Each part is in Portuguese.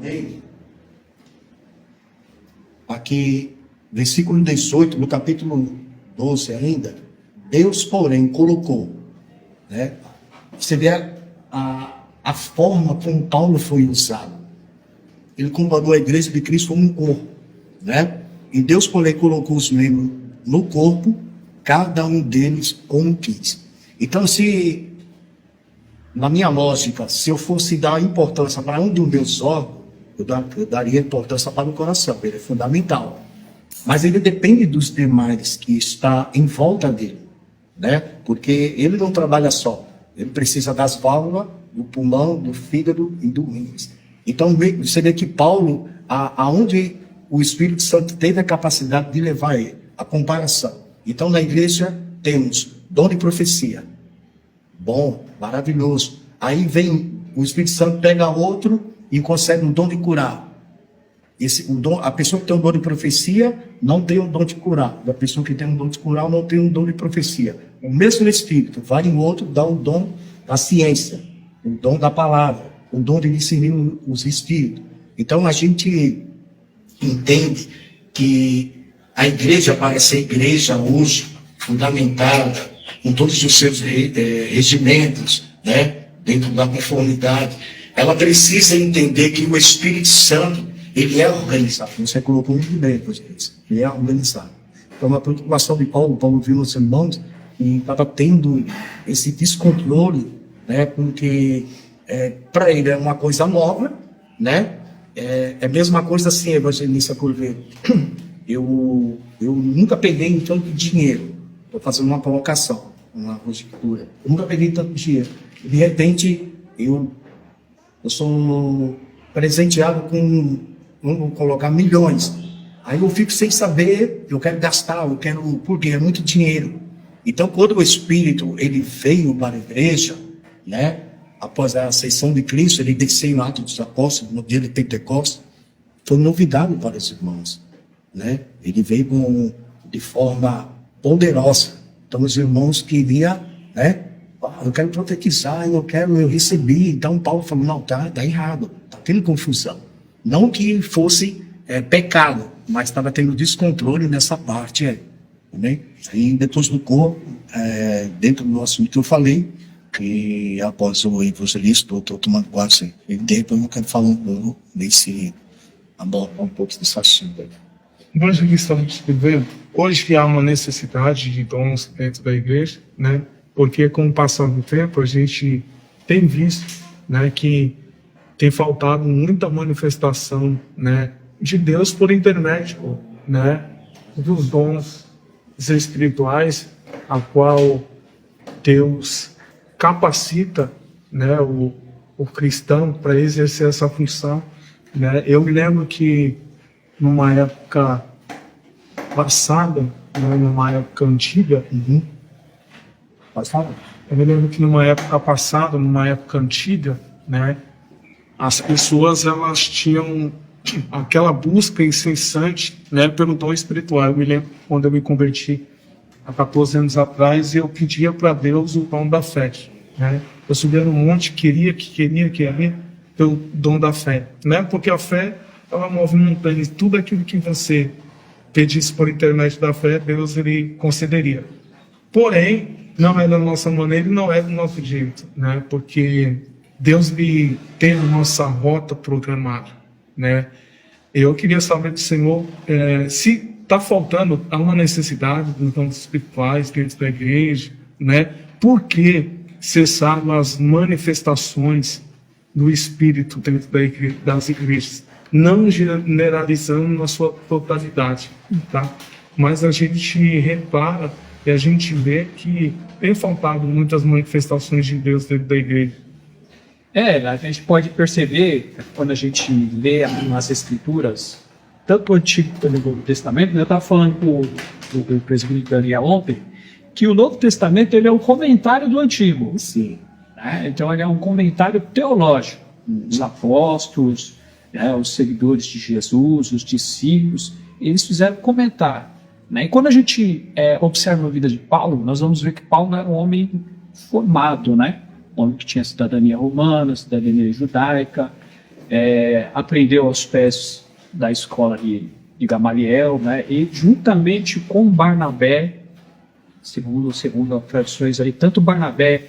também, aqui, versículo 18, no capítulo 12 ainda, Deus, porém, colocou, né? Você vê a forma como Paulo foi usado. Ele comparou a igreja de Cristo como um corpo, né? E Deus, porém, colocou os membros no corpo, cada um deles como quis. Então, na minha lógica, se eu fosse dar importância para um dos meus órgãos, eu daria importância para o coração, ele é fundamental. Mas ele depende dos demais que está em volta dele, né? Porque ele não trabalha só, ele precisa das válvulas, do pulmão, do fígado e do rins. Então, você vê que Paulo, aonde o Espírito Santo teve a capacidade de levar ele, a comparação. Então, na igreja, temos dom de profecia. Bom, maravilhoso. Aí vem, o Espírito Santo pega outro e concede um dom de curar. A pessoa que tem um dom de profecia não tem um dom de curar. A pessoa que tem um dom de curar não tem um dom de profecia. O mesmo Espírito vai em outro, dá um dom da ciência, um dom da palavra, um dom de discernir os espíritos. Então a gente entende que a igreja, para ser igreja hoje, fundamentada, com todos os seus regimentos, né, dentro da conformidade, ela precisa entender que o Espírito Santo, ele é organizado. Você colocou muito bem, gente. Ele é organizado. Então, a preocupação de Paulo viu nos irmãos e estava tendo esse descontrole, né, porque para ele é uma coisa nova, né? É a mesma coisa assim, evangelista Cordeiro. Eu nunca peguei tanto dinheiro. Estou fazendo uma colocação, uma conjectura. Eu nunca peguei tanto dinheiro. De repente, eu sou presenteado com, vamos colocar, milhões. Aí eu fico sem saber, eu quero gastar, porque é muito dinheiro. Então, quando o Espírito ele veio para a igreja, né, após a ascensão de Cristo, ele desceu em Atos dos Apóstolos, no dia de Pentecostes, foi novidade para os irmãos, né? Ele veio de forma poderosa. Então, os irmãos queriam, né? Eu quero profetizar, eu recebi. Então, Paulo falou, não, tá errado, está tendo confusão. Não que fosse pecado, mas estava tendo descontrole nessa parte aí. Né? E depois do corpo, dentro do assunto que eu falei, que após o evangelista, estou tomando quase tempo, eu não quero falar um pouco abordar um pouco desse assunto. Evangelista, hoje há uma necessidade de dons dentro da igreja, né? Porque com o passar do tempo a gente tem visto, né, que tem faltado muita manifestação, né, de Deus por intermédio, né, dos dons espirituais, a qual Deus capacita, né, o cristão para exercer essa função, né? Eu me lembro que numa época passada, né, numa época antiga, eu me lembro que numa época passada, numa época antiga, né, as pessoas elas tinham aquela busca incessante, né, pelo dom espiritual. Eu me lembro quando eu me converti há 14 anos atrás, eu pedia para Deus o dom da fé, né? Eu subia no monte, queria pelo dom da fé, né? Porque a fé ela move montanhas. Tudo aquilo que você pedisse por intermédio da fé, Deus ele concederia. Porém, não é da nossa maneira e não é do nosso jeito, né? Porque Deus ele tem a nossa rota programada, né? Eu queria saber do Senhor se está faltando uma necessidade dos dons espirituais dentro da igreja, né? Por que cessaram as manifestações do Espírito dentro das igrejas? Não generalizando na sua totalidade, tá? Mas a gente repara e a gente vê que tem faltado muitas manifestações de Deus dentro da igreja. A gente pode perceber, quando a gente lê as Escrituras, tanto o Antigo quanto o Novo Testamento, eu estava falando com o presbítero Daniel ontem, que o Novo Testamento ele é um comentário do Antigo. Sim. Né? Então ele é um comentário teológico. Os apóstolos, né, os seguidores de Jesus, os discípulos, eles fizeram comentário. Né? E quando a gente observa a vida de Paulo, nós vamos ver que Paulo era um homem formado, né? Um homem que tinha cidadania romana, cidadania judaica, aprendeu aos pés da escola de Gamaliel, né? E juntamente com Barnabé, segundo as tradições aí, tanto Barnabé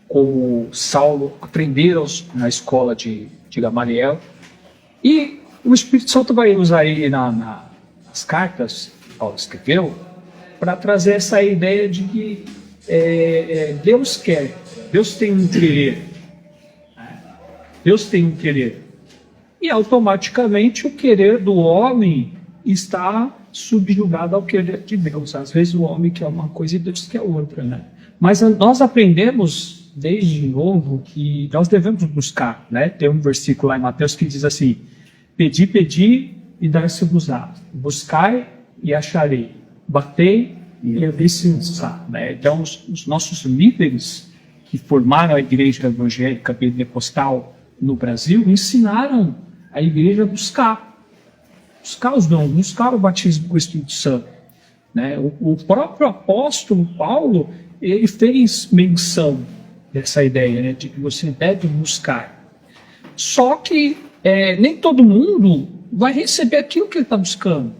como Saulo aprenderam na escola de Gamaliel, e o Espírito Santo vai usar aí nas cartas que Paulo escreveu para trazer essa ideia de que Deus quer, Deus tem um querer, né? Deus tem um querer, e automaticamente o querer do homem está subjugado ao querer de Deus. Às vezes o homem quer uma coisa e Deus quer outra, né? Mas nós aprendemos desde novo que nós devemos buscar, né? Tem um versículo lá em Mateus que diz assim: pedi, pedi e dar-se-vos-á, buscai e acharei, batei e abrir-se-vos-á, né? Então os nossos líderes que formaram a igreja evangélica pentecostal no Brasil ensinaram a igreja a buscar os dons, buscar o batismo com o Espírito Santo, né? O próprio apóstolo Paulo, ele fez menção dessa ideia, né, de que você deve buscar. Só que nem todo mundo vai receber aquilo que ele está buscando.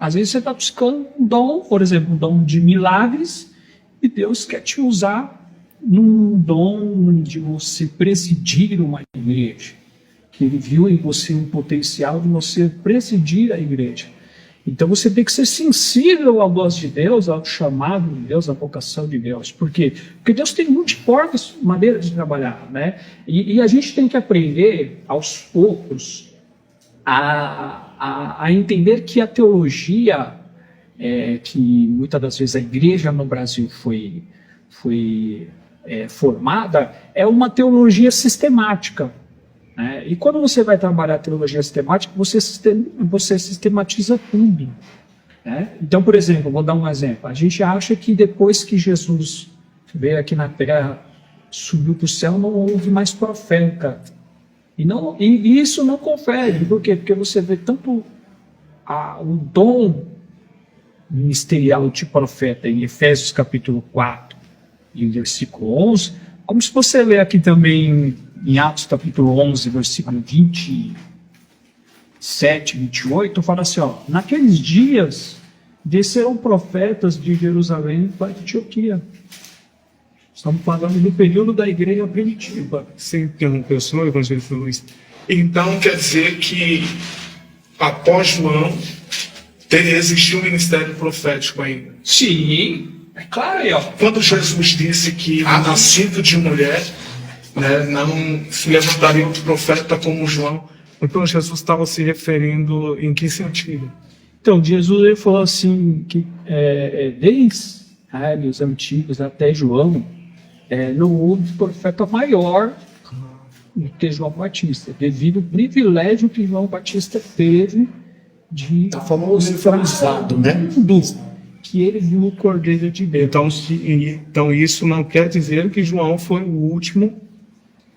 Às vezes você está buscando um dom, por exemplo, um dom de milagres, e Deus quer te usar num dom de você presidir uma igreja, que Ele viu em você um potencial de você presidir a igreja. Então você tem que ser sensível à voz de Deus, ao chamado de Deus, à vocação de Deus. Por quê? Porque Deus tem multiformes maneiras de trabalhar, né? E a gente tem que aprender, aos poucos, a entender que a teologia, que muitas das vezes a igreja no Brasil foi formada, é uma teologia sistemática. E quando você vai trabalhar a teologia sistemática, você sistematiza tudo, né? Então, por exemplo, vou dar um exemplo. A gente acha que depois que Jesus veio aqui na Terra, subiu para o céu, não houve mais profeta. E isso não confere. Por quê? Porque você vê tanto o dom ministerial de profeta em Efésios capítulo 4 e versículo 11, como se você ler aqui também em Atos capítulo 11, versículo 27, 28, fala assim, ó: naqueles dias desceram profetas de Jerusalém para Antioquia. Estamos falando do período da igreja primitiva. Sem interrupção, evangelista Luiz. Então quer dizer que após João existiu um ministério profético ainda? Sim, é claro aí, ó. Quando Jesus disse que nascido de mulher, né, não se levantaria outro profeta como João, então Jesus estava se referindo em que sentido? Então Jesus ele falou assim que desde os antigos até João, não houve profeta maior do que João Batista, devido ao privilégio que João Batista teve de famoso, né? Que ele viu o Cordeiro de Deus. Então isso não quer dizer que João foi o último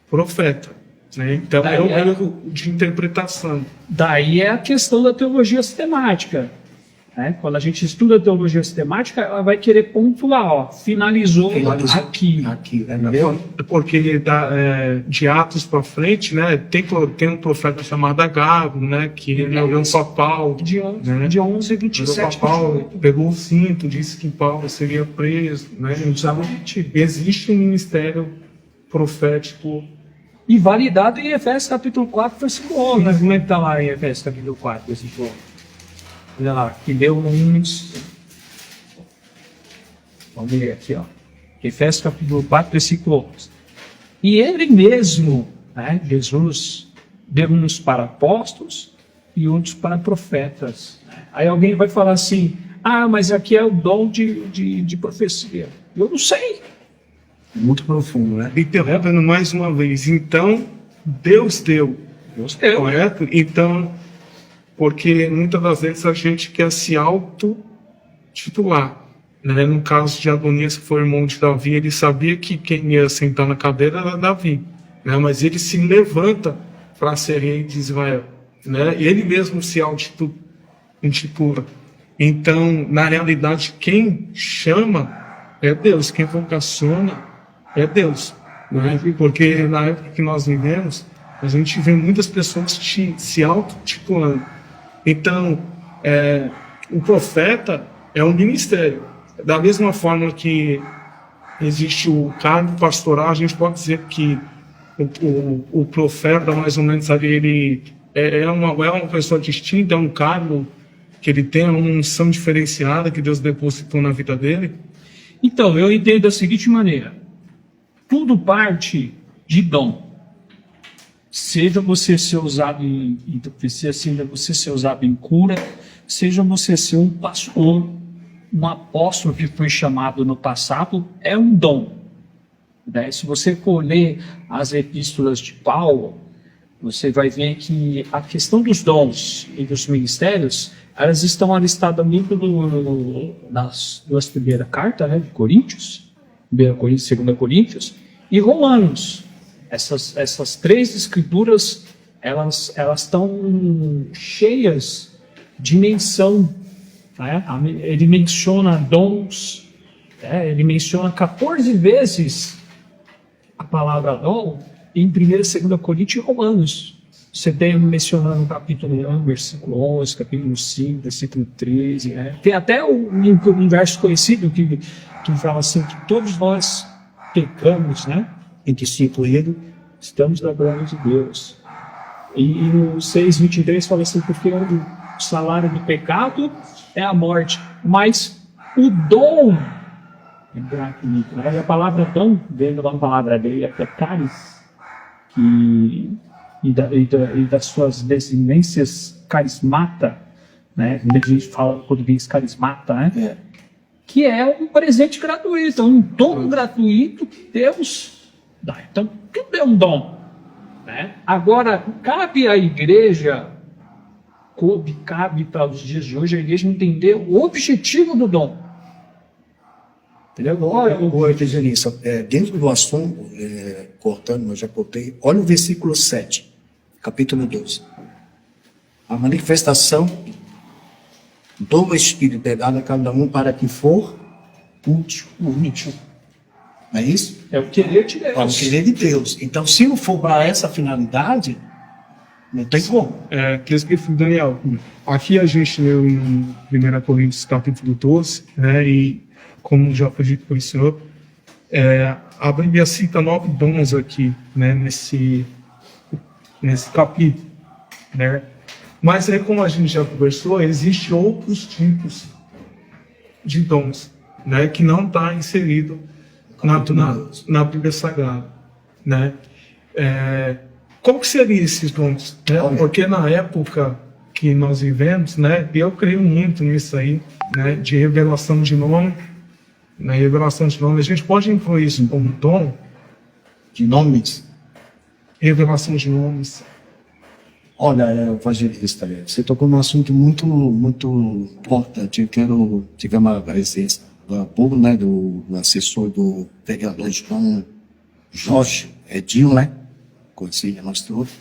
profeta, né? Então é um erro de interpretação. Daí é a questão da teologia sistemática, né? Quando a gente estuda a teologia sistemática, ela vai querer pontuar, ó, finalizou aqui, entendeu? Porque de Atos para frente, né, tem um profeta chamado Agabo, né, que ele olhou para Paulo, de 11 a 27. Paulo pegou o cinto, disse que Paulo seria preso, né? Existe um ministério profético e validado em Efésios capítulo 4, versículo 11. Mas como é que está lá em Efésios capítulo 4, versículo 11? Olha lá, que deu uns... Vamos ver aqui, ó. Efésios capítulo 4, versículo 11. E ele mesmo, né, Jesus, deu uns para apóstolos e outros para profetas. Aí alguém vai falar assim, mas aqui é o dom de profecia. Eu não sei. Muito profundo, né? Interrompendo mais uma vez. Então, Deus deu. Correto? Então, porque muitas das vezes a gente quer se auto-titular, né? No caso de Adonias, que foi irmão de Davi, ele sabia que quem ia sentar na cadeira era Davi, né? Mas ele se levanta para ser rei de Israel, né? E ele mesmo se auto-intitula. Então, na realidade, quem chama é Deus, quem vocaciona é Deus, né? Porque na época que nós vivemos, A gente vê muitas pessoas se auto-titulando. Então, o profeta é um ministério. Da mesma forma que existe o cargo pastoral, a gente pode dizer que o profeta, mais ou menos, ele é uma pessoa distinta, é um cargo que ele tem, uma unção diferenciada que Deus depositou na vida dele. Então, eu entendo da seguinte maneira: tudo parte de dom. Seja você ser usado em profecia, seja você ser usado em cura, seja você ser um pastor, um apóstolo que foi chamado no passado, é um dom. Né? Se você for ler as epístolas de Paulo, você vai ver que a questão dos dons e dos ministérios, elas estão alistadas no livro nas duas primeiras cartas, né, de Coríntios, 1 Coríntios, 2 Coríntios, e Romanos. Essas três escrituras, elas estão cheias de menção. Né? Ele menciona dons, ele menciona 14 vezes a palavra dom em 1 e 2 Coríntios e Romanos. Você tem mencionando no capítulo 1, versículo 11, capítulo 5, versículo 13. Né? Tem até um verso conhecido que fala assim, que todos nós pecamos, né? Em que se incluído, estamos na glória de Deus. E no 6:23 fala assim, porque o salário do pecado é a morte, mas o dom é gratuito. Né? E a palavra dom vem da palavra grega, que é caris, e das suas descendências carismata, né? A gente fala português carismata, né? Que é um presente gratuito, um dom gratuito que Deus dá. Então, tudo é um dom. Né? Agora, cabe à igreja, cabe para os dias de hoje, a igreja entender o objetivo do dom. Entendeu? Olha, dentro do assunto, cortando, eu já cortei, olha o versículo 7, capítulo 12. A manifestação do Espírito é dada a cada um para que for útil. Não é isso? É o querer de Deus. É o querer de Deus. Então, se não for para essa finalidade, não tem como. Daniel, aqui a gente leu em 1 Coríntios capítulo 12, né, e como já foi dito pelo senhor, a Bíblia cita 9 dons aqui, né, nesse capítulo, né? Mas aí, como a gente já conversou, existem outros tipos de dons, né, que não está inserido na Bíblia Sagrada, né? Como que seriam esses dons? Né? Porque na época que nós vivemos, né, eu creio muito nisso aí, né, de revelação de nome. Na revelação de nome, a gente pode incluir isso como dom De nomes. Revelação de nomes. Olha, evangelista, você tocou num assunto muito, muito importante. Tivemos a presença do assessor do vereador Jorge Edil, né? Conheci nós todos.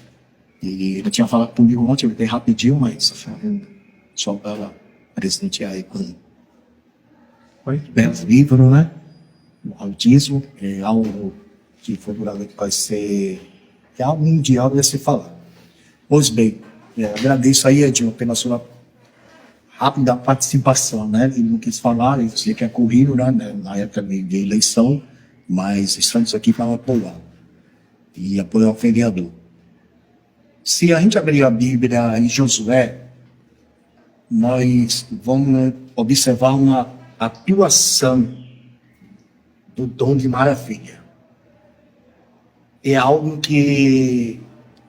E ele tinha falado comigo ontem, eu dei rapidinho, mas só para presentear aí com belos livros, né? O autismo é algo que futuramente vai ser algo mundial de se falar. Pois bem, agradeço aí, Edil, pela sua rápida participação, né? Ele não quis falar, ele disse que é corrido, né? Na época de eleição, mas estamos aqui para apoiar. E apoiar o vereador. Se a gente abrir a Bíblia em Josué, nós vamos observar uma atuação do dom de maravilha. É algo que,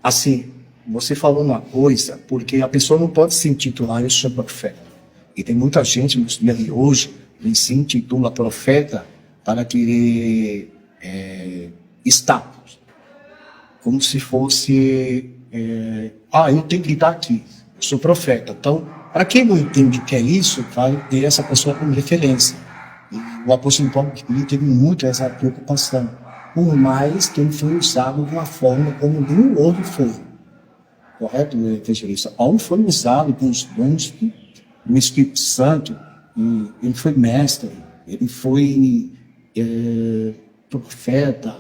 assim, você falou uma coisa, porque a pessoa não pode se intitular eu sou profeta. E tem muita gente nos dias de hoje que se intitula profeta para querer status. Como se fosse, eu tenho que estar aqui, eu sou profeta. Então, para quem não entende o que é isso, vai ter essa pessoa como referência. E o apóstolo Paulo teve muito essa preocupação, por mais que ele foi usado de uma forma como nenhum outro foi. Correto, evangelista? Paulo foi usado com os dons do Espírito Santo, ele foi mestre, ele foi profeta,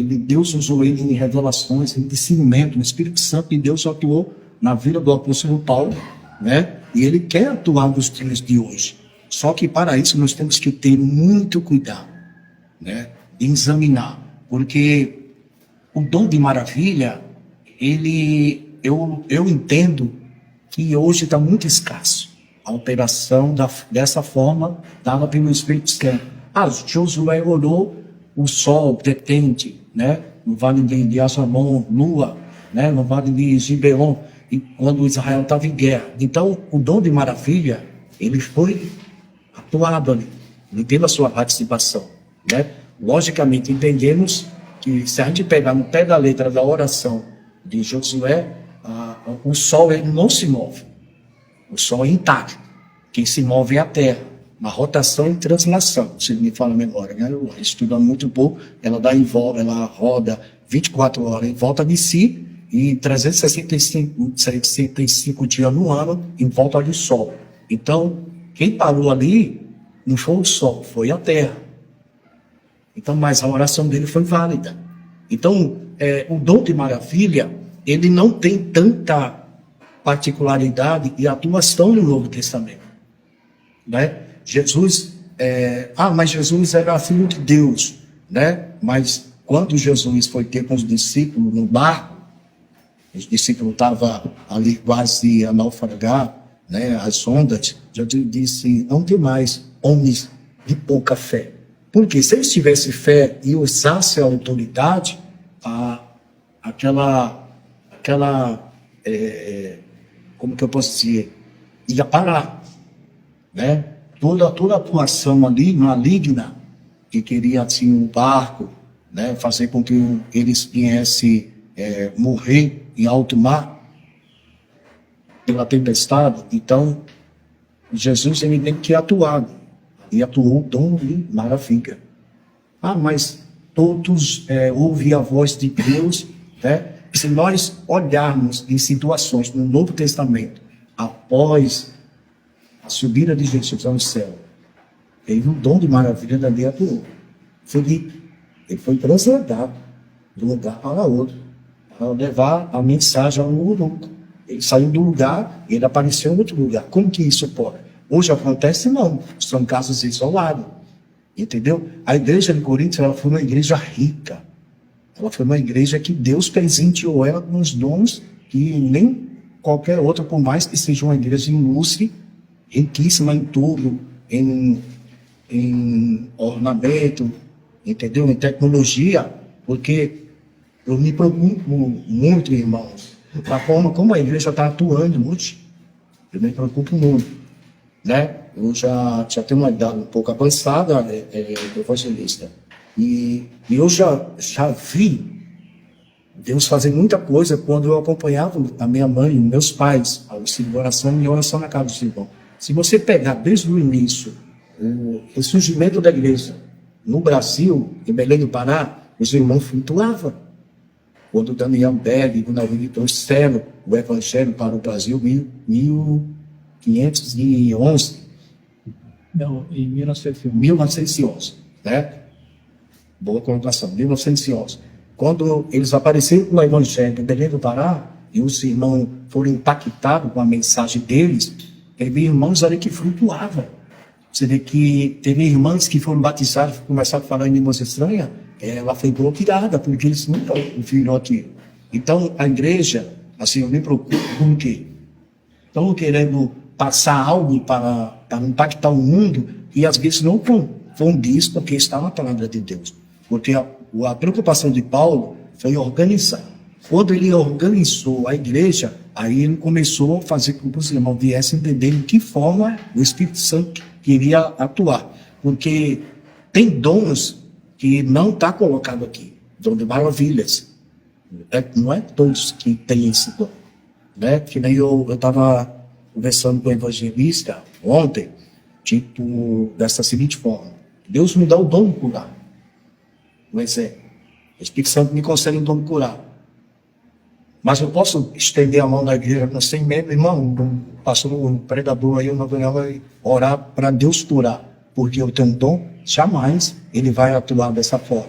Deus usou ele em revelações, em discernimento, o Espírito Santo de Deus atuou na vida do apóstolo Paulo, né? E ele quer atuar nos dias de hoje. Só que para isso nós temos que ter muito cuidado, né? Em examinar, porque o dom de maravilha, eu entendo que hoje está muito escasso a operação dessa forma dada pelo Espírito Santo. Josué orou, o sol detente, né? No vale de Azamon, lua, né? No vale de Gibeon, e quando Israel estava em guerra. Então, o dom de maravilha, ele foi atuado ali, ele teve a sua participação, né? Logicamente, entendemos que se a gente pegar no pé da letra da oração de Josué, o sol ele não se move, o sol é intacto, quem se move é a terra, uma rotação e translação, se me fala a memória, né? Eu estudo muito pouco, ela roda 24 horas em volta de si e 365 dias no ano em volta do sol. Então, quem parou ali não foi o sol, foi a terra. Então, mas a oração dele foi válida. Então, o dom de maravilha, ele não tem tanta particularidade e atuação no Novo Testamento, né? Mas Jesus era filho de Deus, né? Mas quando Jesus foi ter com os discípulos no barco, os discípulos estavam ali quase a naufragar, né? As ondas, Jesus disse, não tem mais homens de pouca fé. Porque se eles tivessem fé e usassem a autoridade, como que eu posso dizer, ia parar, né? Toda a atuação ali, maligna, que queria assim um barco, né? Fazer com que eles viessem morrer em alto mar pela tempestade. Então, Jesus ele tem que atuar, e atuou o dom de maravilha. Mas todos ouvem a voz de Deus, né? Se nós olharmos em situações no Novo Testamento, após a subida de Jesus ao céu, teve um dom de maravilha dali atuou. Ele foi transladado de um lugar para outro, para levar a mensagem ao mundo. Ele saiu do lugar e ele apareceu em outro lugar. Como que isso pode? Hoje acontece não, são casos isolados, entendeu? A igreja de Corinto, ela foi uma igreja rica, ela foi uma igreja que Deus presenteou ela com os dons que nem qualquer outra, por mais que seja uma igreja ilustre, riquíssima em tudo, em ornamento, entendeu? Em tecnologia, porque eu me preocupo muito, irmãos, da forma como a igreja está atuando hoje. Eu me preocupo muito, né? Eu já tenho uma idade um pouco avançada, evangelista, e eu já vi Deus fazer muita coisa quando eu acompanhava a minha mãe e meus pais, ao oração e oração na casa do irmão. Se você pegar desde o início o surgimento da igreja no Brasil, em Belém do Pará, os irmãos flutuavam. Quando Daniel Berg, quando alguém trouxeram o evangelho para o Brasil, 1511. Não, em 1911. 1911, né? Boa colocação, 1911. Quando eles apareceram com o evangelho em Belém do Pará, e os irmãos foram impactados com a mensagem deles, teve irmãos ali que flutuavam. Você vê que teve irmãs que foram batizadas, começaram a falar em línguas estranhas, ela foi bloqueada, porque eles nunca viram aquilo. Então, a igreja, assim, eu me preocupo com o quê? Estão querendo passar algo para impactar o mundo, e às vezes não vão disso, porque está na palavra de Deus. Porque a preocupação de Paulo foi organizar. Quando ele organizou a igreja, aí ele começou a fazer com que os irmãos viessem entender de que forma o Espírito Santo queria atuar. Porque tem dons que não está colocado aqui. Dom de maravilhas. Não é todos que têm esse dom. Né? Que nem eu estava conversando com o evangelista ontem, tipo, dessa seguinte forma. Deus me dá o dom de curar. Mas o Espírito Santo me concede o dom de curar. Mas eu posso estender a mão na igreja sem medo, irmão, passou um pregador aí, uma mulher vai orar para Deus curar, porque eu tenho um dom, jamais ele vai atuar dessa forma.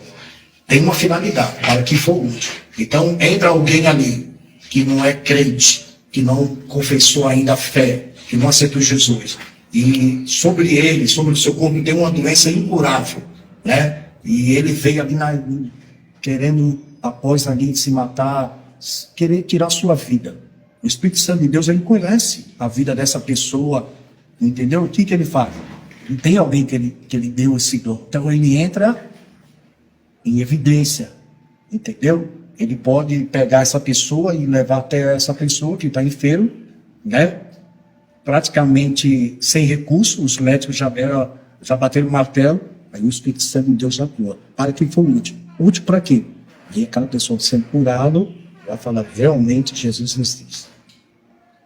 tem uma finalidade, para que for útil. Então, entra alguém ali que não é crente, que não confessou ainda a fé, que não aceitou Jesus, e sobre ele, sobre o seu corpo, tem uma doença incurável, né? E ele veio ali querendo, após ali se matar, querer tirar a sua vida. O Espírito Santo de Deus, ele conhece a vida dessa pessoa, entendeu? O que ele faz? Não tem alguém que ele deu esse dom. Então ele entra em evidência, entendeu? Ele pode pegar essa pessoa e levar até essa pessoa que está enferma, né? Praticamente sem recurso, os médicos já bateram o martelo, aí o Espírito Santo de Deus atua. Para que for útil. Útil para quê? Aí aquela pessoa sendo curada vai falar, realmente Jesus existe.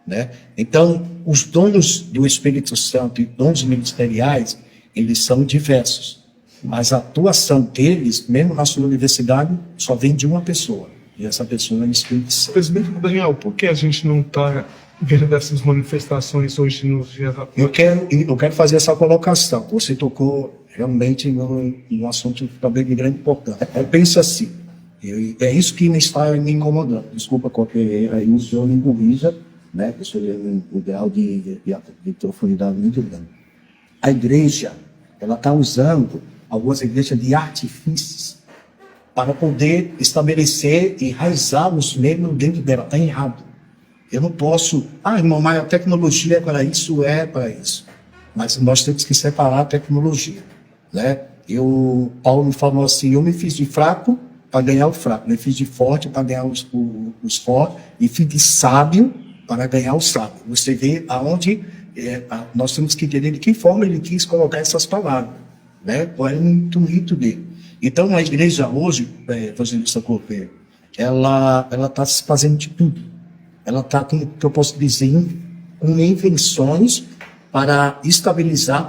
Né? Então, os dons do Espírito Santo e dons ministeriais, eles são diversos. Mas a atuação deles, mesmo na sua universidade, só vem de uma pessoa. E essa pessoa é o Espírito Santo. Presidente Daniel, por que a gente não está vendo essas manifestações hoje nos dias atuais? Eu quero fazer essa colocação. Você tocou realmente em um assunto também de grande importância. Eu penso assim, é isso que me está me incomodando. Desculpa qualquer erro aí, o senhor me corrija, né? Isso é um ideal de profundidade muito grande. A igreja, ela está usando algumas igrejas de artifícios para poder estabelecer e enraizar os membros dentro dela. Está errado. Eu não posso, irmão, mas a tecnologia é para isso, Mas nós temos que separar a tecnologia, né? Paulo falou assim, eu me fiz de fraco para ganhar o fraco, me fiz de forte para ganhar os fortes, e fiz de sábio para ganhar o sábio. Você vê aonde nós temos que entender de que forma ele quis colocar essas palavras, né? Qual é o intuito dele. Então, a igreja hoje, evangelista Correia, ela está se fazendo de tudo. Ela está, como que eu posso dizer, com invenções para estabilizar,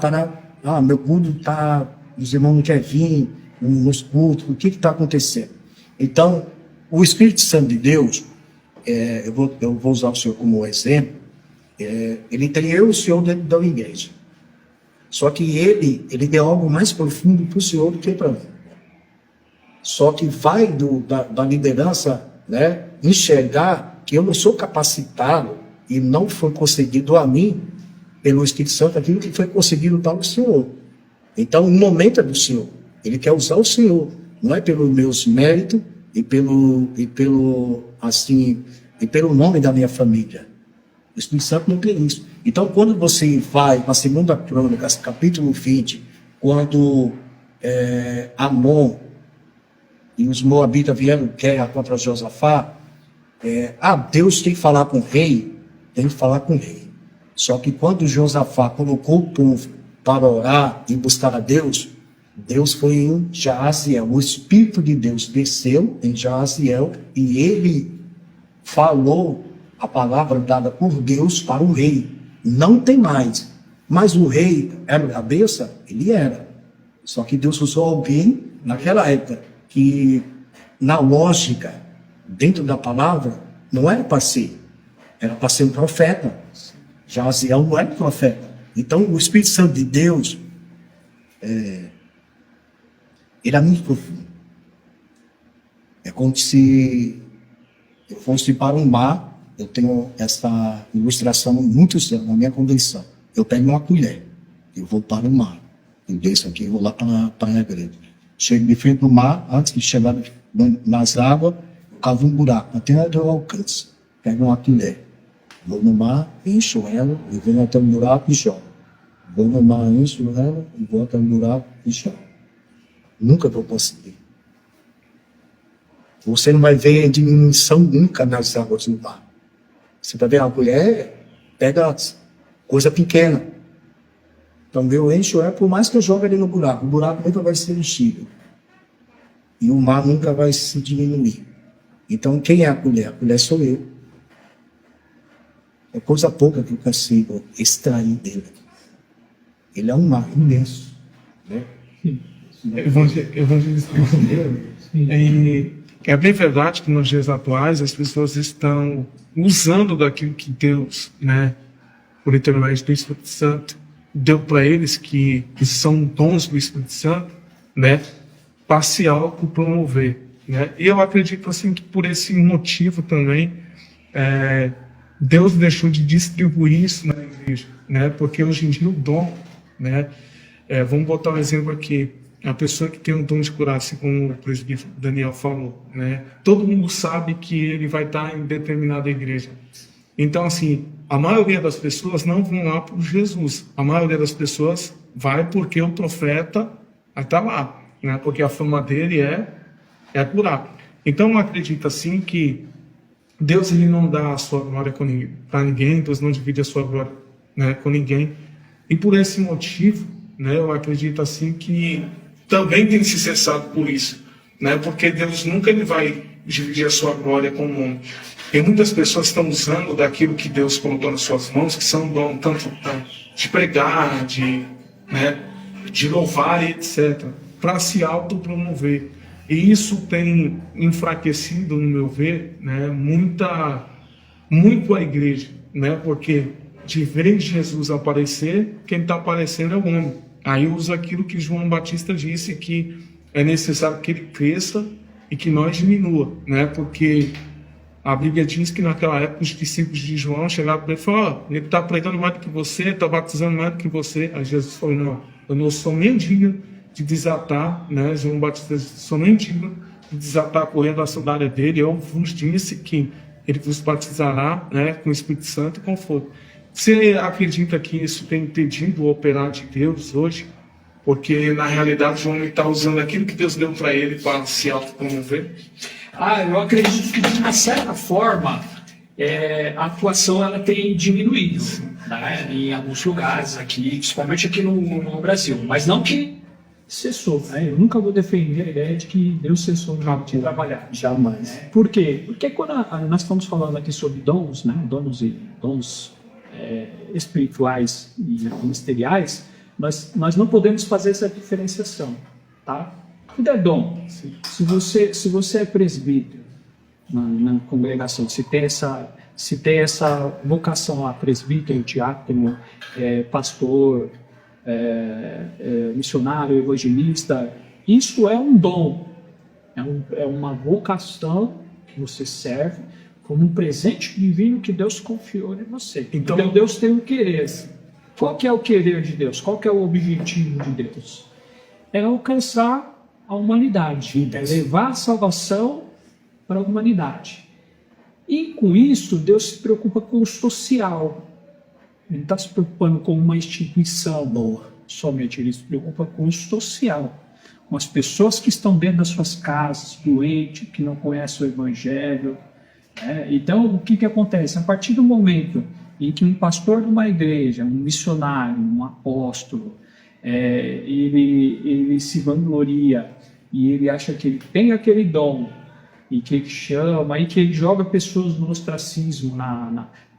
meu culto está, os irmãos não querem vir nos cultos, o que está acontecendo? Então, o Espírito Santo de Deus, eu vou usar o senhor como exemplo, ele tem eu e o senhor dentro da igreja. Só que ele deu algo mais profundo para o senhor do que para mim. Só que vai da liderança, né, enxergar que eu não sou capacitado e não foi concedido a mim, pelo Espírito Santo, aquilo que foi concedido para o Senhor. Então, o momento é do Senhor. Ele quer usar o Senhor, não é pelos meus méritos e pelo nome da minha família. O Espírito Santo não tem isso. Então, quando você vai para a 2 Crônicas, capítulo 20, quando Amon e os moabitas vieram guerra contra Josafá, Deus tem que falar com o rei, tem que falar com o rei. Só que quando Josafá colocou o povo para orar e buscar a Deus, Deus foi em Jaziel. O Espírito de Deus desceu em Jaziel e ele falou a palavra dada por Deus para o rei. Não tem mais. Mas o rei era cabeça? Ele era. Só que Deus usou alguém naquela época que, na lógica, dentro da palavra, não era para ser. Era para ser um profeta. Jaziel não era profeta. Então, o Espírito Santo de Deus, ele é muito profundo. É como se eu fosse para um mar. Eu tenho essa ilustração muito séria na minha convenção. Eu pego uma colher, eu vou para o mar. Eu desço aqui, eu vou lá para a igreja. Chego de frente do mar, antes de chegar nas águas, eu cavo um buraco, até onde eu alcance. Pego uma colher. Vou no mar, encho ela, e venho até o buraco e jogo. Vou no mar, encho ela, e vou até o buraco e jogo. Nunca vou conseguir. Você não vai ver diminuição nunca nas águas do mar. Você vai ver, a mulher pega coisa pequena. Então eu encho ela, por mais que eu jogue ali no buraco, o buraco nunca vai ser enchido. E o mar nunca vai se diminuir. Então quem é a colher? A colher sou eu. É coisa pouca que eu consigo extrair dele. Ele é um mar imenso. Né? Evangelista. É bem verdade que nos dias atuais as pessoas estão usando daquilo que Deus, né, por intermédio do Espírito Santo, deu para eles, que são dons do Espírito Santo, né, para se autopromover, né? E eu acredito assim que por esse motivo também Deus deixou de distribuir isso na igreja, né? Porque hoje em dia o dom, né? Vamos botar um exemplo aqui. A pessoa que tem o dom de curar, assim como o presbítero Daniel falou, né? Todo mundo sabe que ele vai estar em determinada igreja. Então, assim, a maioria das pessoas não vão lá por Jesus. A maioria das pessoas vai porque o profeta está lá, né? Porque a fama dele é curar. Então, eu acredito assim que Deus ele não dá a sua glória para ninguém, Deus não divide a sua glória, né, com ninguém. E por esse motivo, né, eu acredito assim que também tem que ser cessado por isso, né? Porque Deus nunca ele vai dividir a sua glória com o mundo. E muitas pessoas estão usando daquilo que Deus colocou nas suas mãos, que são dom tanto de pregar, de louvar, etc., para se autopromover. E isso tem enfraquecido, no meu ver, né, muito a igreja, né? Porque de ver Jesus aparecer, quem está aparecendo é o homem. Aí usa aquilo que João Batista disse, que é necessário que ele cresça e que nós diminua, né? Porque a Bíblia diz que naquela época os discípulos de João chegaram para ele e falaram: ele está pregando mais do que você, está batizando mais do que você. Aí Jesus falou: não, eu não sou nem digno de desatar, né? João Batista disse: sou nem digno de desatar a correia da sandália dele. Eu vos disse que ele vos batizará, né, com o Espírito Santo e com fogo. Você acredita que isso tem impedido o operar de Deus hoje? Porque, na realidade, o homem está usando aquilo que Deus deu para ele para se autopromover? Eu acredito que, de uma certa forma, a atuação ela tem diminuído, né, em alguns lugares aqui, principalmente aqui no Brasil. Mas não que cessou, né? Eu nunca vou defender a ideia de que Deus cessou de trabalhar. Jamais. Por quê? Porque quando nós estamos falando aqui sobre dons, né, dons espirituais e ministeriais, nós não podemos fazer essa diferenciação, tá? Tudo é dom. Se você é presbítero na congregação, se tem essa vocação a presbítero, diácono, pastor, missionário, evangelista, isso é um dom, é uma vocação que você serve como um presente divino que Deus confiou em você. Então Deus tem um querer. Qual que é o querer de Deus? Qual que é o objetivo de Deus? É alcançar a humanidade, é levar a salvação para a humanidade. E com isso, Deus se preocupa com o social. Ele não está se preocupando com uma instituição somente, ele se preocupa com o social, com as pessoas que estão dentro das suas casas, doentes, que não conhecem o Evangelho. Então, o que acontece? A partir do momento em que um pastor de uma igreja, um missionário, um apóstolo, ele se vangloria e ele acha que ele tem aquele dom e que ele chama e que ele joga pessoas no ostracismo,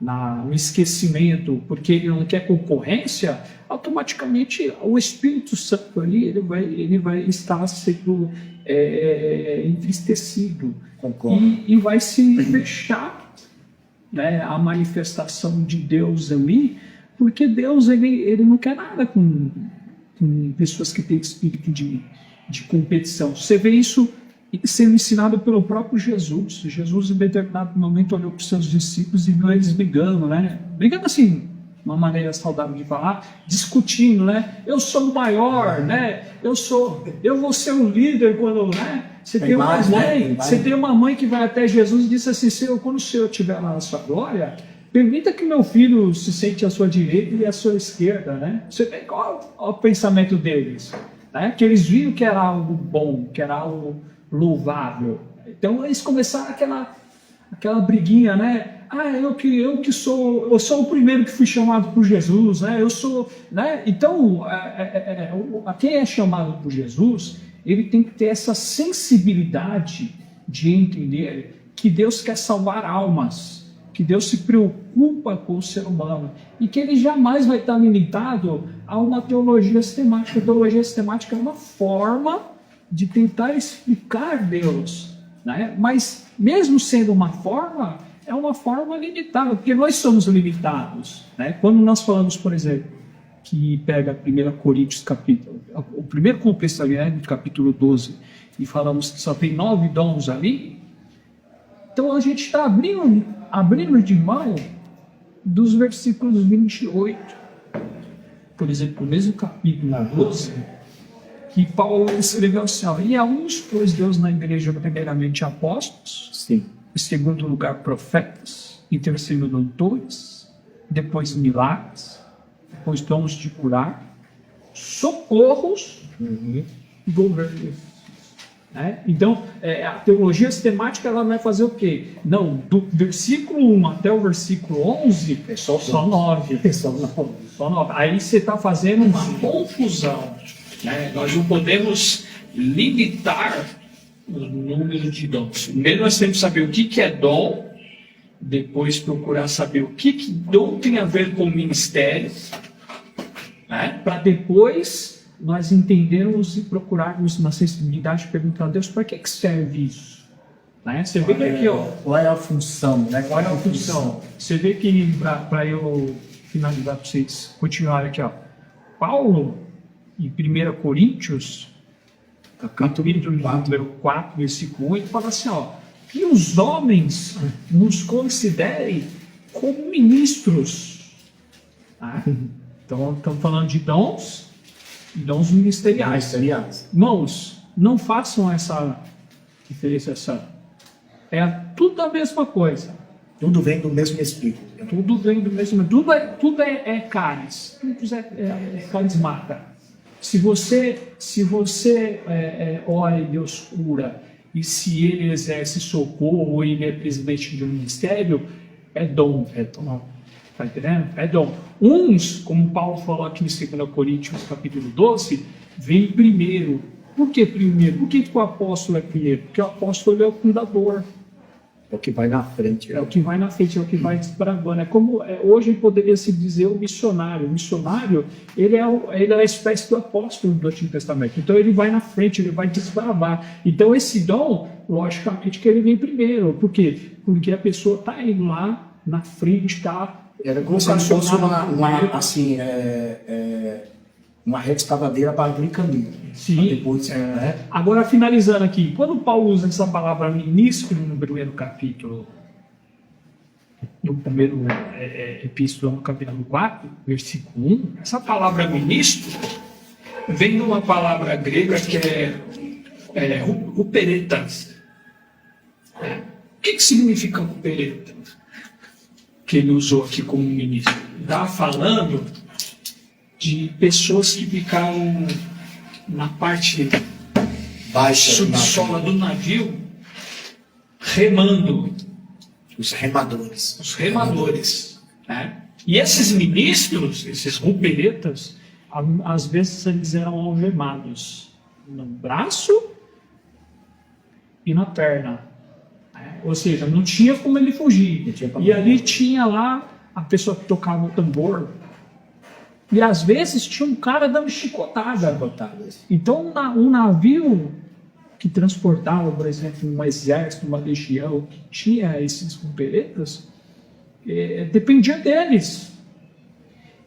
no esquecimento, porque ele não quer concorrência, automaticamente o Espírito Santo ali ele vai estar sendo entristecido e vai se fechar, né, a manifestação de Deus ali, porque Deus ele não quer nada com pessoas que têm espírito de competição. Você vê isso sendo ensinado pelo próprio Jesus. Jesus, em determinado momento, olhou para os seus discípulos e viu eles brigando, né? Brigando assim, uma maneira saudável de falar, discutindo, né? Eu sou o maior, né? Eu vou ser o líder quando, né? Você tem uma mãe que vai até Jesus e diz assim: Senhor, quando o Senhor estiver lá na sua glória, permita que meu filho se sente à sua direita e à sua esquerda, né? Você vê qual é o pensamento deles, né? Que eles viram que era algo bom, que era algo louvável. Então eles começaram aquela briguinha, né? Eu sou o primeiro que fui chamado por Jesus, né? Eu sou, né? Então, quem é chamado por Jesus, ele tem que ter essa sensibilidade de entender que Deus quer salvar almas, que Deus se preocupa com o ser humano e que ele jamais vai estar limitado a uma teologia sistemática. A teologia sistemática é uma forma de tentar explicar Deus, né? Mas mesmo sendo uma forma, é uma forma limitada, porque nós somos limitados, né? Quando nós falamos, por exemplo, que pega 1 Coríntios, o primeiro contexto ali, né, do capítulo 12, e falamos que só tem 9 dons ali, então a gente está abrindo de mão dos versículos 28. Por exemplo, no mesmo capítulo 12, que Paulo escreveu assim, ó, e a uns pôs Deus na igreja primeiramente apóstolos, Sim. em segundo lugar profetas, em terceiro doutores, depois milagres, depois dons de curar, socorros e governo. Né? Então, a teologia sistemática ela vai fazer o quê? Não, do versículo 1 até o versículo 11, só 9. Só 9. Aí você está fazendo uma confusão. Né? Nós não podemos limitar o número de dons. Primeiro nós temos que saber o que é dom, depois procurar saber o que dom tem a ver com o ministério, né? Para depois nós entendermos e procurarmos uma sensibilidade, perguntar a Deus, para que serve isso? Né? Você vê que aqui, ó, Qual é a função? Né? qual é a função? Você vê que, para eu finalizar para vocês continuarem aqui, ó, Paulo, em 1 Coríntios, capítulo número 4, versículo 8, fala assim, ó, que os homens nos considerem como ministros. Tá? Então, estamos falando de dons ministeriais. Irmãos, não façam essa diferenciação. É tudo a mesma coisa. Tudo vem do mesmo Espírito. Tudo vem do mesmo. Tudo é caris. Tudo é carismata. Se você ora e Deus cura, e se ele exerce socorro ou ele é presidente de um ministério, é dom. Está entendendo? É dom. Uns, como Paulo falou aqui em 2 Coríntios capítulo 12, vem primeiro. Por que primeiro? Por que o apóstolo é primeiro? Porque o apóstolo é o fundador. É o que vai na frente. É o que vai na frente, é o que vai desbravando. É como hoje poderia se dizer o missionário. O missionário, ele é a espécie do apóstolo do Antigo Testamento. Então ele vai na frente, ele vai desbravar. Então esse dom, logicamente que ele vem primeiro. Por quê? Porque a pessoa está indo lá na frente, está... Era como se fosse uma rede escavadeira para abrir caminho. Sim. Depois, né? Agora, finalizando aqui, quando Paulo usa essa palavra ministro no primeiro capítulo, no primeiro epístola, no capítulo 4, versículo 1, essa palavra ministro vem de uma palavra grega que é huperetas. O que significa huperetas? Que ele usou aqui como ministro. Estava falando de pessoas que ficaram na parte Baixa subsola do navio remando. Os remadores. Os remadores. Né? E esses ministros, esses ruperetas, às vezes eles eram algemados no braço e na perna. Ou seja, não tinha como ele fugir. E ali tinha lá a pessoa que tocava o tambor. E às vezes tinha um cara dando chicotada. Então um navio que transportava, por exemplo, um exército, uma legião, que tinha esses ruperetas, dependia deles.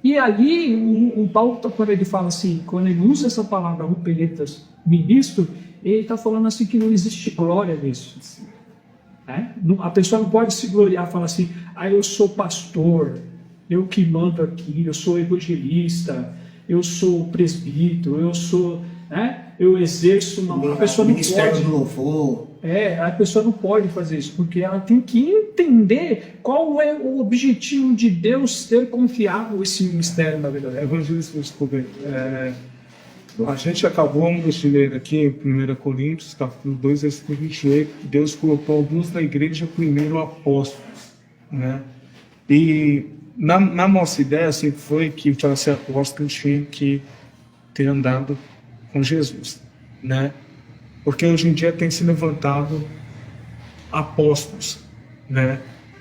E ali o Paulo, quando ele fala assim, quando ele usa essa palavra ruperetas, ministro, ele está falando assim que não existe glória nisso. Né? A pessoa não pode se gloriar e falar assim, eu sou pastor, eu que mando aqui, eu sou evangelista, eu sou presbítero, eu sou, né? Eu exerço a pessoa não Ministério pode. do Louvor. A pessoa não pode fazer isso, porque ela tem que entender qual é o objetivo de Deus ter confiado esse ministério na vida dela. Evangelista, desculpa. A gente acabou de ler aqui em 1 Coríntios, capítulo 2, versículo 28, que Deus colocou alguns da igreja primeiro apóstolos, né? E na nossa ideia sempre foi que para ser apóstolo tinha que ter andado com Jesus, né? Porque hoje em dia tem se levantado apóstolos, né?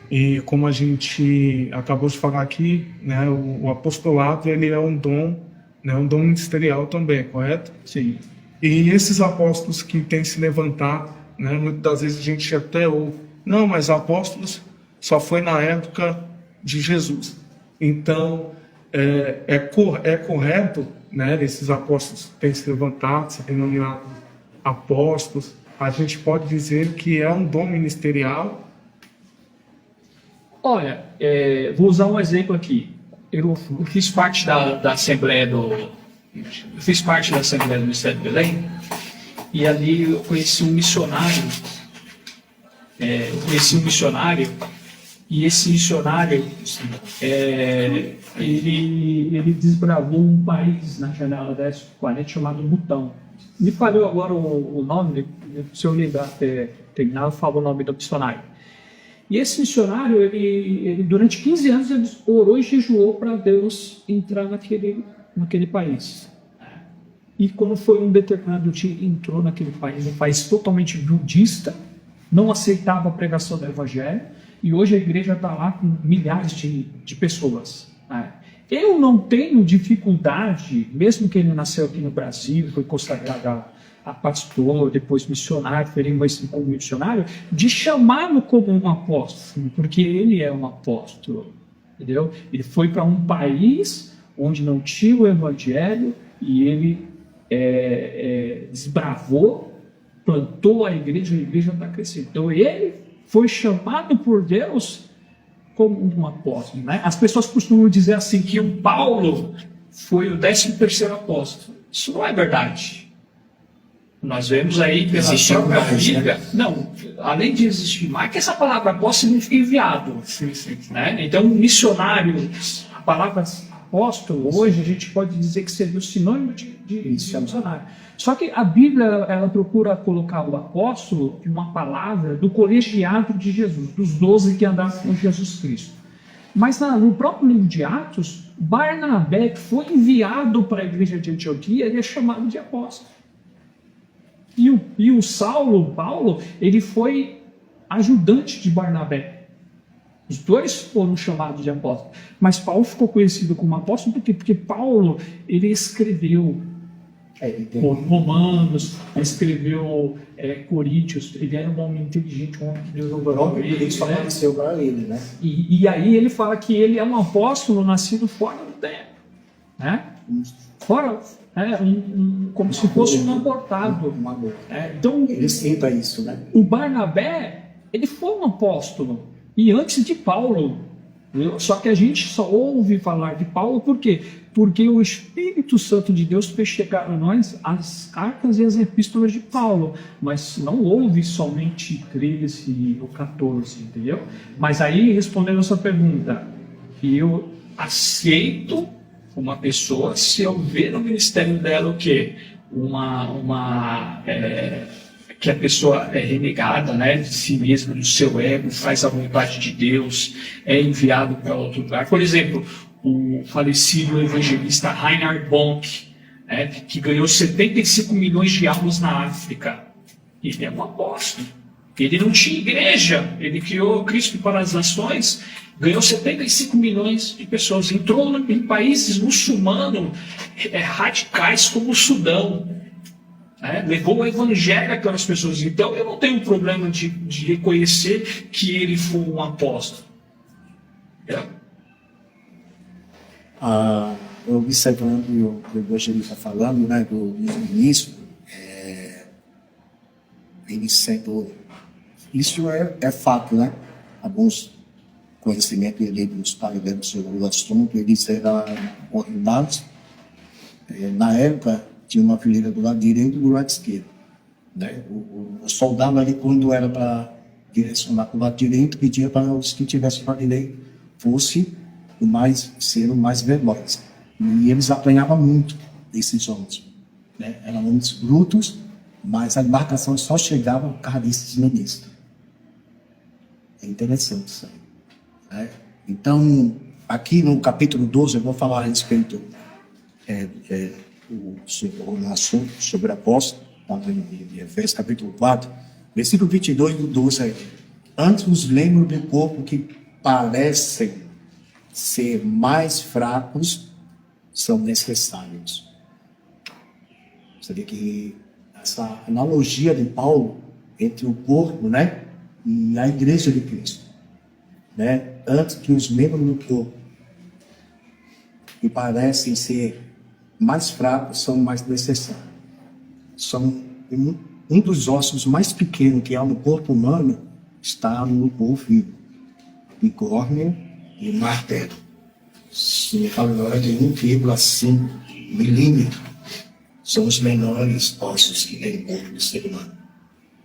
E como a gente acabou de falar aqui, né, o apostolado ele é um dom, né, um dom ministerial também, correto? Sim. E esses apóstolos que têm se levantado, né, muitas das vezes a gente até ouve, não, mas apóstolos só foi na época de Jesus. Então, é correto, né, esses apóstolos terem se levantado, se denominado apóstolos, a gente pode dizer que é um dom ministerial? Olha, vou usar um exemplo aqui. Eu fiz parte da Assembleia do Ministério de Belém, e ali eu conheci um missionário. E esse missionário, ele desbravou um país na janela deste planeta chamado Butão. Me falhou agora o nome, se eu lembrar terminar, eu falo o nome do missionário. E esse missionário, ele durante 15 anos, ele orou e jejuou para Deus entrar naquele país. E quando foi um determinado dia, ele entrou naquele país, um país totalmente budista, não aceitava a pregação do Evangelho, e hoje a igreja está lá com milhares de pessoas. Eu não tenho dificuldade, mesmo que ele nasceu aqui no Brasil, foi consagrado a pastor, depois missionário, como missionário, de chamá-lo como um apóstolo, porque ele é um apóstolo, entendeu? Ele foi para um país onde não tinha o Evangelho, e ele desbravou, plantou a igreja está crescendo. Então ele foi chamado por Deus como um apóstolo, né? As pessoas costumam dizer assim que o Paulo foi o 13º apóstolo. Isso não é verdade. Nós vemos aí pela própria Bíblia, não, além de existir mais, que essa palavra apóstolo significa enviado, né? Então missionário, a palavra apóstolo, hoje a gente pode dizer que seria o sinônimo de missionário. Só que a Bíblia, ela procura colocar o apóstolo em uma palavra do colegiado de Jesus, dos 12 que andaram com Jesus Cristo. Mas no próprio livro de Atos, Barnabé, que foi enviado para a igreja de Antioquia, ele é chamado de apóstolo. E o Paulo, ele foi ajudante de Barnabé. Os dois foram chamados de apóstolos. Mas Paulo ficou conhecido como apóstolo por quê? Porque Paulo, ele escreveu Romanos, escreveu Coríntios. Ele era um homem inteligente, um homem que Deus O ele só nasceu para ele, né? E aí ele fala que ele é um apóstolo nascido fora do tempo, né? Fora, como se fosse um abortado. Então, ele cita isso, né? O Barnabé, ele foi um apóstolo, e antes de Paulo. Só que a gente só ouve falar de Paulo por quê? Porque o Espírito Santo de Deus fez chegar a nós as cartas e as epístolas de Paulo, mas não houve somente 13 ou 14, entendeu? Mas aí, respondendo a sua pergunta, eu aceito uma pessoa se eu ver no ministério dela o quê? Que a pessoa é renegada, né, de si mesma, do seu ego, faz a vontade de Deus, é enviado para outro lugar. Por exemplo, o falecido evangelista Reinhard Bonk, que ganhou 75 milhões de almas na África. Ele é um apóstolo. Ele não tinha igreja, ele criou Cristo para as nações, ganhou 75 milhões de pessoas, entrou em países muçulmanos radicais como o Sudão. Levou o evangelho àquelas pessoas. Então eu não tenho problema de reconhecer que ele foi um apóstolo. Observando o evangelista falando, né, do início, ele sendo, isso é fato, né? Alguns conhecimentos dele dos pais sobre o assunto, eles eram ordenados. Na época tinha uma fileira do lado direito e do lado esquerdo, né? O soldado ali, quando era para direcionar para o lado direito, pedia para os que tivessem para a direita ser o mais veloz. E eles apanhavam muito desses homens, né? Eram homens brutos, mas a embarcação só chegava por causa desses ministros. É interessante isso aí, né? Então, aqui no capítulo 12, eu vou falar a respeito um assunto sobre apóstolo, em Efésios capítulo 4, versículo 22 do 12 aí. Antes os membros do corpo que parecem ser mais fracos são necessários. Você vê que essa analogia de Paulo entre o corpo, né, e a igreja de Cristo, né? Antes que os membros do corpo que parecem ser mais fracos são mais necessários. um dos ossos mais pequenos que há no corpo humano está no ouvido. Bigórnio e martelo. Se fala de 1,5 milímetro. São os menores ossos que tem no corpo do ser humano.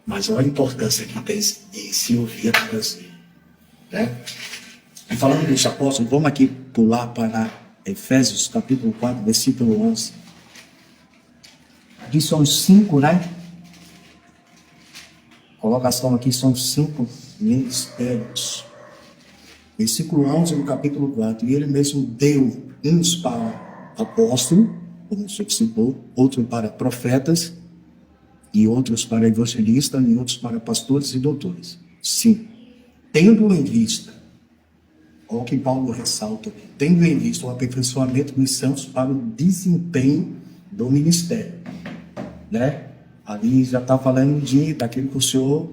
Mas olha a importância que tem de se ouvir a Deus. Né? E falando dos apóstolos, vamos aqui pular para Efésios capítulo 4, versículo 11. Aqui são os 5, né? Colocação aqui são 5 ministérios. Versículo 11 do capítulo 4. E ele mesmo deu uns para apóstolo, como o senhor citou, outros para profetas, e outros para evangelistas, e outros para pastores e doutores. Sim. Tendo em vista, olha o que Paulo ressalta aqui, tendo em vista o aperfeiçoamento dos santos para o desempenho do ministério. Né? Ali já está falando daquilo que o senhor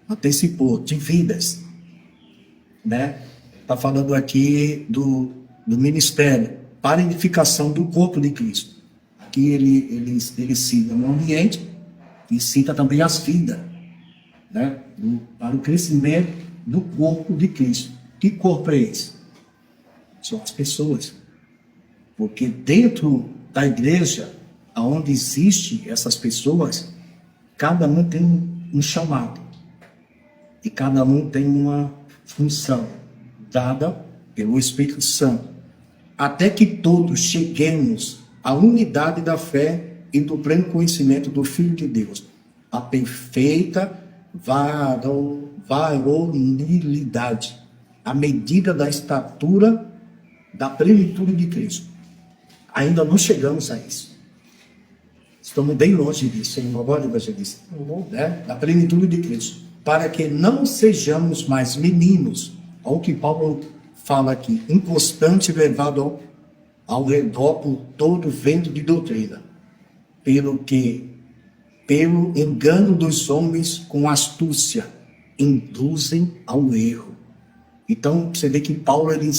antecipou, de vidas. Né? Está falando aqui do ministério para a edificação do corpo de Cristo. Aqui ele cita o ambiente e cita também as vidas, né? Para o crescimento do corpo de Cristo. Que corpo é esse? São as pessoas. Porque dentro da igreja, onde existem essas pessoas, cada um tem um chamado. E cada um tem uma função dada pelo Espírito Santo. Até que todos cheguemos à unidade da fé e do pleno conhecimento do Filho de Deus. A perfeita varonilidade, a medida da estatura da plenitude de Cristo. Ainda não chegamos a isso. Estamos bem longe disso, hein? Agora, evangelista. Né? Da plenitude de Cristo. Para que não sejamos mais meninos, ao que Paulo fala aqui, inconstante levado ao redor por todo vento de doutrina, pelo engano dos homens com astúcia, induzem ao erro. Então, você vê que Paulo, ele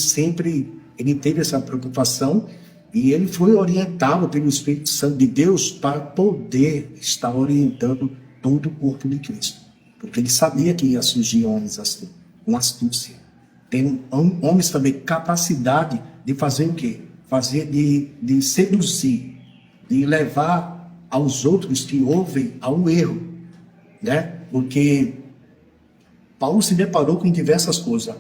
teve essa preocupação e ele foi orientado pelo Espírito Santo de Deus para poder estar orientando todo o corpo de Cristo. Porque ele sabia que ia surgir homens assim, com astúcia. Tem homens também capacidade de fazer o quê? De seduzir, de levar aos outros que ouvem ao erro, né? Porque Paulo se deparou com diversas coisas.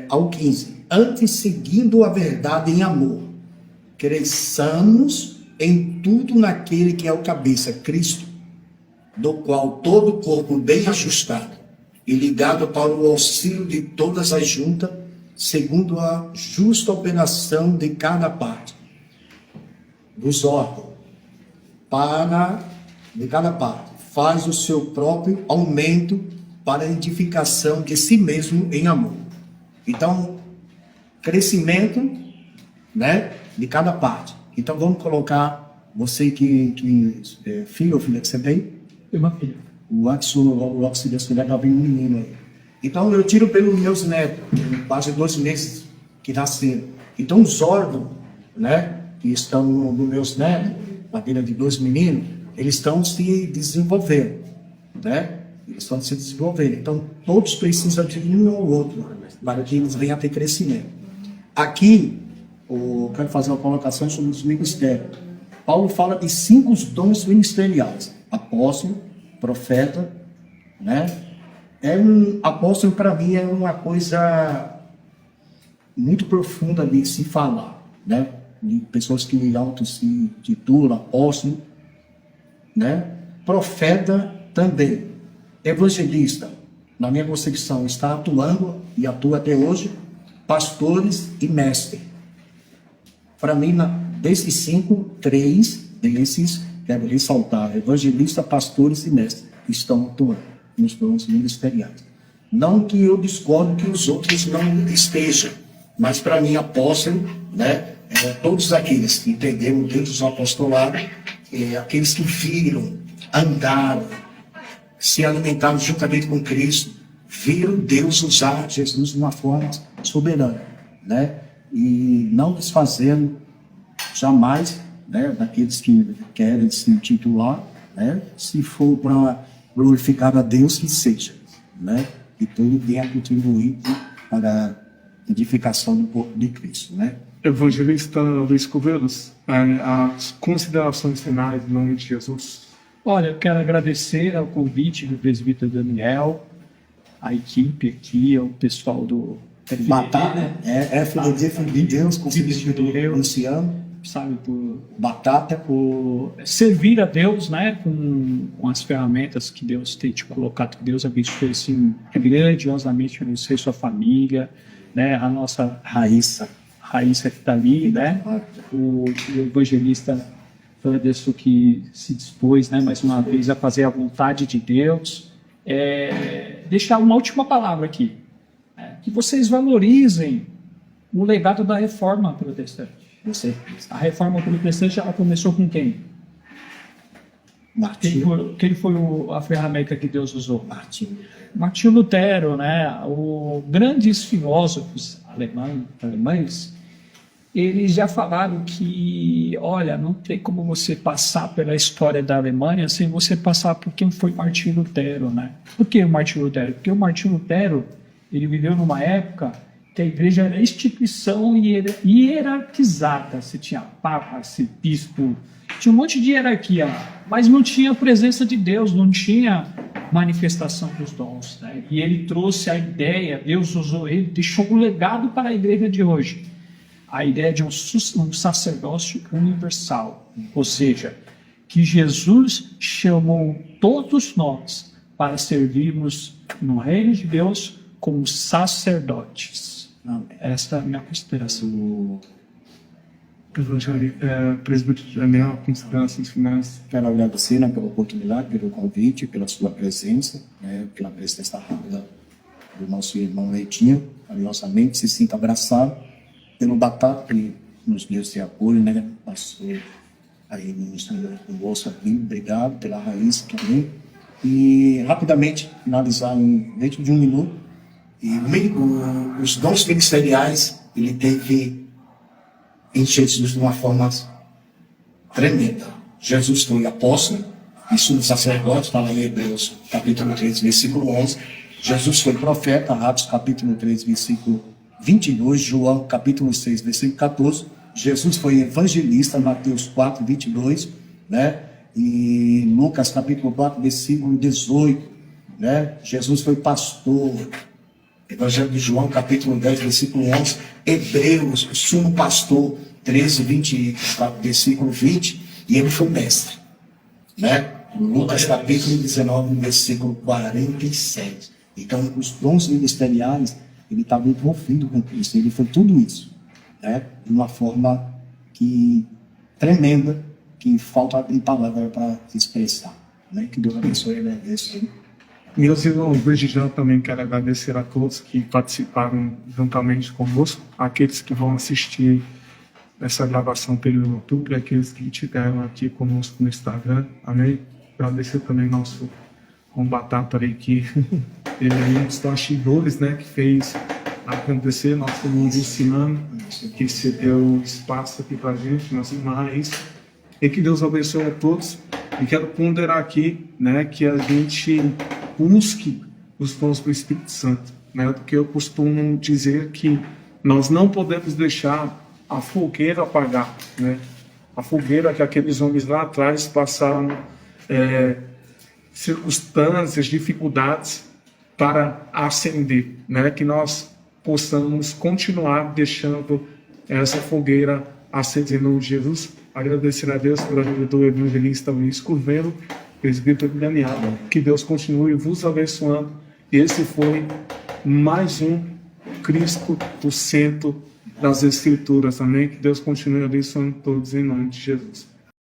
Ao 15, antes seguindo a verdade em amor, cresçamos em tudo naquele que é o cabeça, Cristo, do qual todo o corpo bem ajustado e ligado para o auxílio de todas as juntas, segundo a justa operação de cada parte, dos órgãos, de cada parte, faz o seu próprio aumento para a edificação de si mesmo em amor. Então, crescimento, né, de cada parte. Então, vamos colocar, você filho ou filha que você tem? Uma filha. O Axel, logo se Deus quiser, está vindo um menino aí. Então, eu tiro pelos meus netos, quase 2 meses que nasceram. Então, os órgãos, né, que estão nos meus netos, a vida de 2 meninos, eles estão se desenvolvendo, né? Eles estão se desenvolvendo. Então, todos precisam de um ou outro, para que eles venham a ter crescimento. Aqui, eu quero fazer uma colocação sobre os ministérios. Paulo fala de 5 dons ministeriais: apóstolo, profeta, né? Apóstolo, para mim, é uma coisa muito profunda de se falar, né? De pessoas que se titulam apóstolo, né? Profeta também. Evangelista, na minha concepção, está atuando e atua até hoje. Pastores e mestre. Para mim, desses 5, 3 desses, quero ressaltar: evangelista, pastores e mestres estão atuando nos dons ministeriais. Não que eu discordo que os outros não estejam, mas para mim, apóstolo, né, todos aqueles que entenderam Deus do apostolado, aqueles que viram, andaram, se alimentaram juntamente com Cristo, viram Deus usar Jesus de uma forma soberana, né? E não desfazendo jamais, né, daqueles que querem se titular né? Se for para glorificar a Deus, que seja, né? E tudo venha contribuir para a edificação do corpo de Cristo, né? Evangelista Luiz Coveiros, as considerações finais em nome de Jesus. Olha, eu quero agradecer ao convite do presbítero Daniel, a equipe aqui, ao pessoal do FDD, Batata, né? FDD, Filho de Deus, Conselho do Luciano, Sabe, por Batata, por servir a Deus, né, com as ferramentas que Deus tem te colocado, que Deus abençoe assim, grandiosamente, abençoe sua família, né, a nossa Raíssa que está ali, né, o evangelista Anderson que se dispôs, né, mais uma vez a fazer a vontade de Deus. Deixar uma última palavra aqui, né, que vocês valorizem o legado da Reforma Protestante. A Reforma Protestante, ela começou com quem? Martinho. Quem foi a ferramenta que Deus usou? Martinho. Martinho Lutero, né? Grandes filósofos alemães, eles já falaram que, olha, não tem como você passar pela história da Alemanha sem você passar por quem foi Martinho Lutero, né? Por que o Martinho Lutero? Porque o Martinho Lutero, ele viveu numa época que a igreja era instituição hierarquizada. Você tinha papa, bispo, tinha um monte de hierarquia, mas não tinha a presença de Deus, não tinha manifestação dos dons, né? E ele trouxe a ideia, Deus usou ele, deixou um legado para a igreja de hoje. A ideia de um sacerdócio universal, ou seja, que Jesus chamou todos nós para servirmos no reino de Deus como sacerdotes. Esta é a minha consideração. Presbítero Daniel, considerações finais. Quero agradecer, né, pela oportunidade, pelo convite, pela sua presença, né, pela presença rápida do nosso irmão Leitinho. Carinhosamente, se sinta abraçado pelo Batata, que nos deu esse apoio, né, passou aí no bolso aqui. Obrigado pela Raíssa também. E rapidamente, finalizar dentro de um minuto. E os dons ministeriais, ele teve em Jesus de uma forma tremenda. Jesus foi apóstolo, isso no sacerdote, está lá em Hebreus, capítulo 3, versículo 11. Jesus foi profeta, Atos, capítulo 3, versículo 22. João, capítulo 6, versículo 14. Jesus foi evangelista, Mateus 4, 22, né? E Lucas, capítulo 4, versículo 18, né? Jesus foi pastor. Evangelho de João, capítulo 10, versículo 11. Hebreus, sumo pastor, 13, 20, versículo 20. E ele foi mestre, né? Lucas, capítulo 19, versículo 47. Então, os dons ministeriais, ele estava envolvido com Cristo. Ele foi tudo isso, né? De uma forma tremenda, que falta em palavra para expressar, né? Que Deus abençoe, né? Meus irmãos, desde já também quero agradecer a todos que participaram juntamente conosco, aqueles que vão assistir essa gravação pelo YouTube, aqueles que estiveram aqui conosco no Instagram, amém? Agradecer também nosso Batata aí, que ele é um dos bastidores, né, que fez acontecer, nosso irmão Luciano, que cedeu espaço aqui pra gente, nossa irmã Raíssa, e que Deus abençoe a todos. E quero ponderar aqui, né, que a gente busque os dons do Espírito Santo, né, porque eu costumo dizer que nós não podemos deixar a fogueira apagar, né, a fogueira que aqueles homens lá atrás passaram circunstâncias, dificuldades para acender, né, que nós possamos continuar deixando essa fogueira acesa em nome de Jesus. Agradecer a Deus pela ajuda do evangelista Luiz Coveiros, presbítero Daniel. Que Deus continue vos abençoando. Esse foi mais um Cristo, o centro das Escrituras. Amém? Que Deus continue abençoando todos em nome de Jesus.